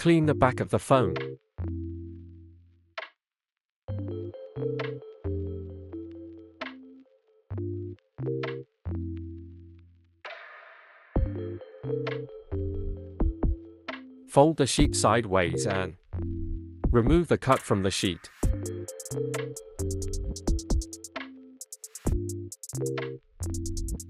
Clean the back of the phone. Fold the sheet sideways and remove the cut from the sheet.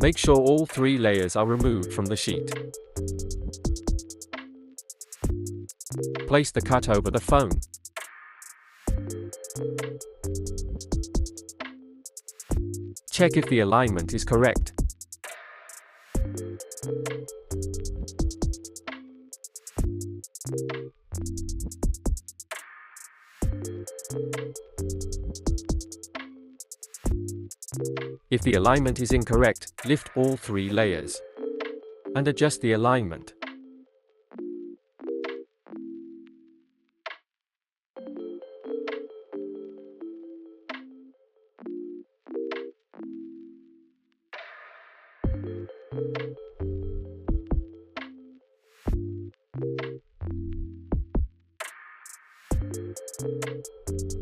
Make sure all 3 layers are removed from the sheet. Place the cut over the phone. Check if the alignment is correct. If the alignment is incorrect, lift all 3 layers and adjust the alignment.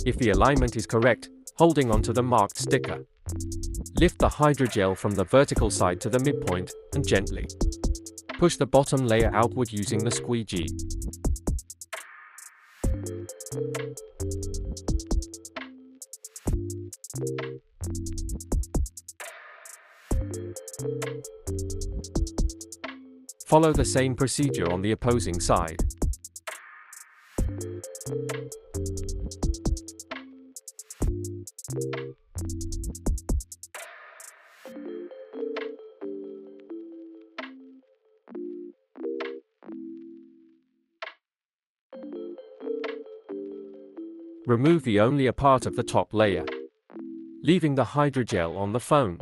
If the alignment is correct, holding onto the marked sticker, lift the hydrogel from the vertical side to the midpoint and gently push the bottom layer outward using the squeegee. Follow the same procedure on the opposing side. Remove only a part of the top layer, leaving the hydrogel on the phone.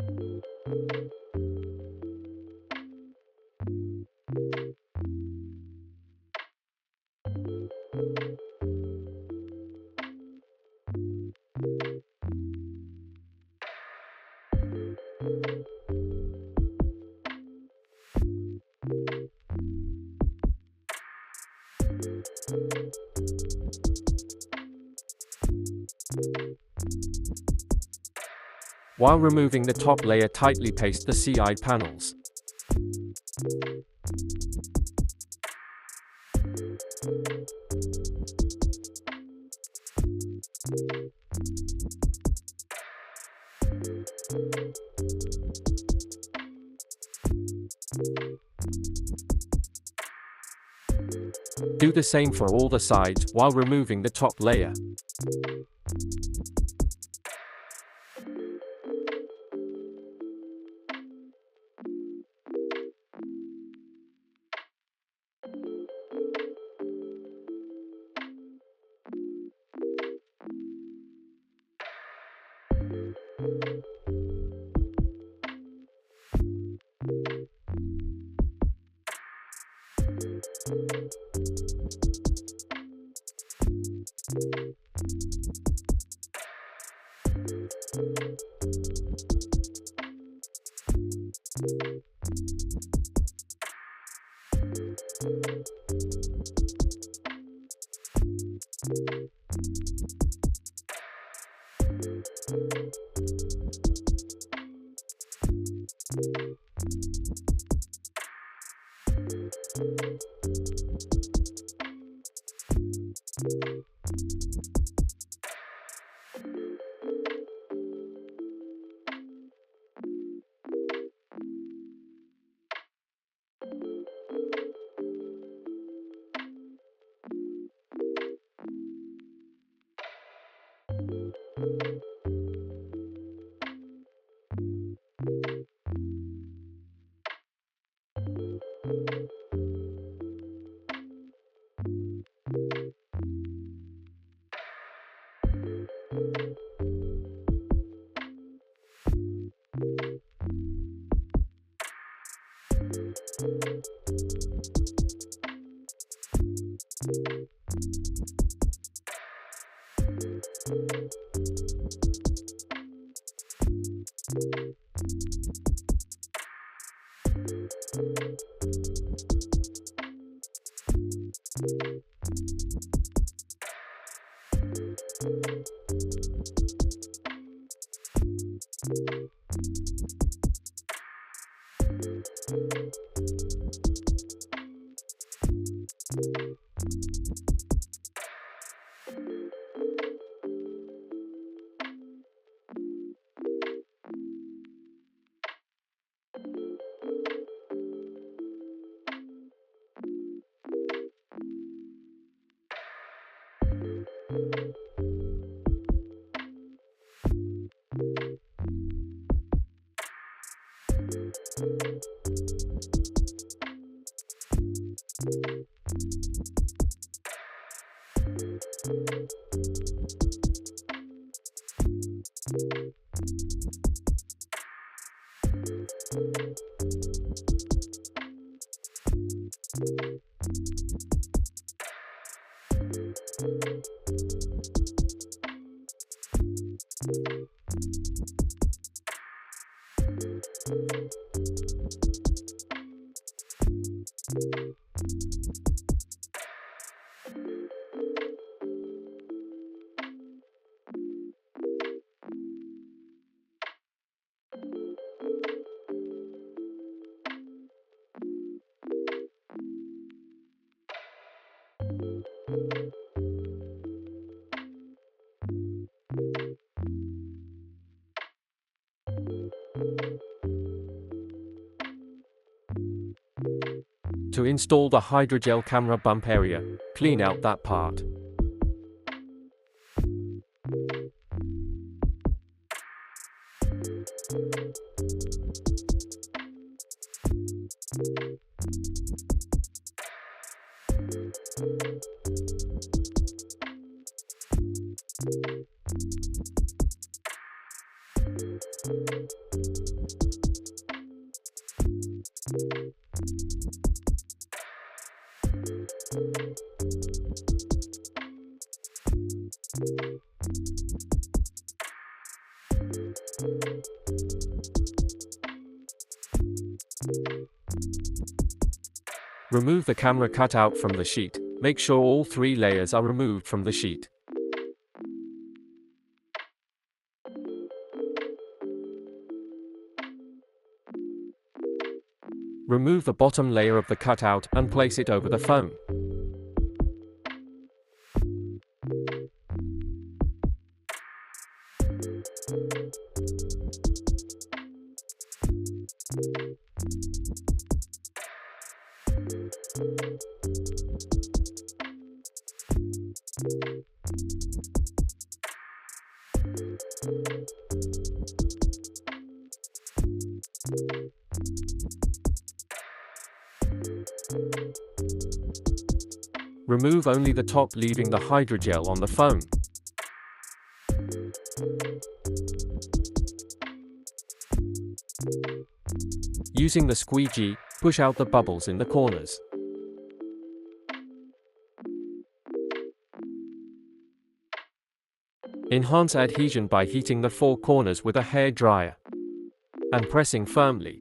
While removing the top layer, tightly paste the side panels. Do the same for all the sides while removing the top layer. To install the hydrogel camera bump area, clean out that part. Remove the camera cutout from the sheet. Make sure all 3 layers are removed from the sheet. Remove the bottom layer of the cutout and place it over the phone. Remove only the top, leaving the hydrogel on the phone. Using the squeegee, push out the bubbles in the corners. Enhance adhesion by heating the 4 corners with a hair dryer and pressing firmly.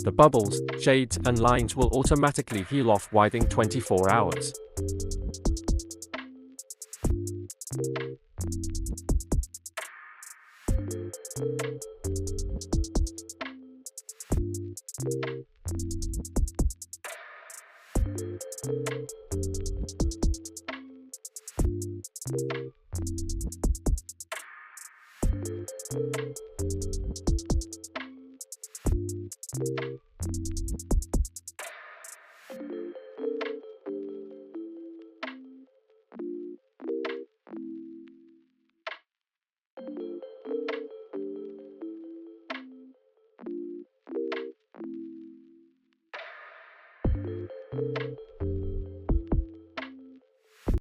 The bubbles, shades, and lines will automatically heal off within 24 hours.